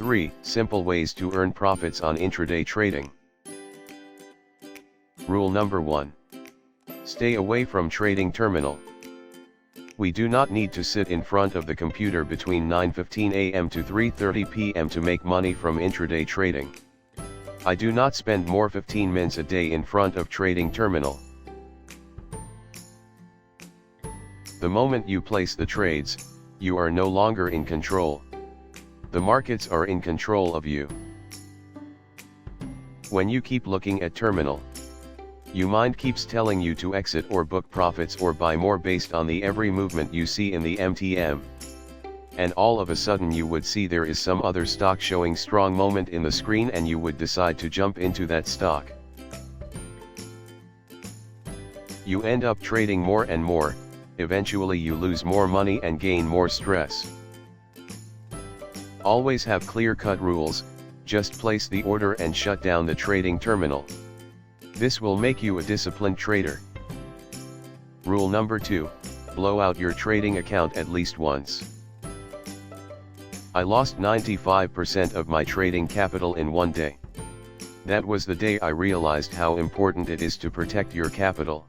3. Simple ways to earn profits on intraday trading. Rule number 1. Stay away from trading terminal. We do not need to sit in front of the computer between 9:15 a.m. to 3:30 p.m. to make money from intraday trading. I do not spend more 15 minutes a day in front of trading terminal. The moment you place the trades, you are no longer in control. The markets are in control of you. When you keep looking at terminal, your mind keeps telling you to exit or book profits or buy more based on the every movement you see in the MTM. And all of a sudden you would see there is some other stock showing strong moment in the screen and you would decide to jump into that stock. You end up trading more and more, eventually you lose more money and gain more stress. Always have clear-cut rules, just place the order and shut down the trading terminal. This will make you a disciplined trader. Rule number 2, blow out your trading account at least once. I lost 95% of my trading capital in one day. That was the day I realized how important it is to protect your capital.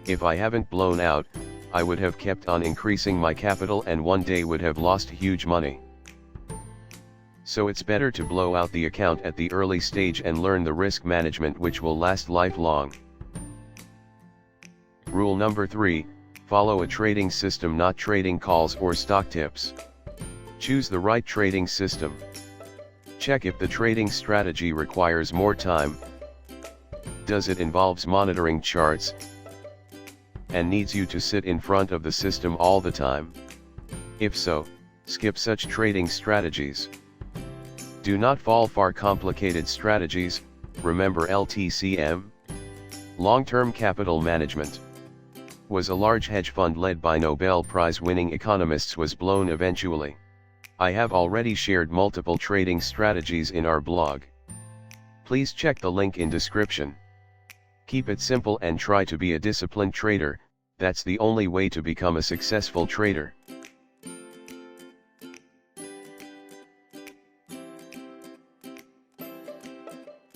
If I haven't blown out, I would have kept on increasing my capital and one day would have lost huge money. So it's better to blow out the account at the early stage and learn the risk management which will last lifelong. Rule number 3, follow a trading system, not trading calls or stock tips. Choose the right trading system. Check if the trading strategy requires more time. Does it involves monitoring charts? And needs you to sit in front of the system all the time? If so, skip such trading strategies. Do not fall for complicated strategies. Remember LTCM? Long-term capital management was a large hedge fund led by Nobel Prize-winning economists was blown eventually. I have already shared multiple trading strategies in our blog. Please check the link in description. Keep it simple and try to be a disciplined trader. That's the only way to become a successful trader.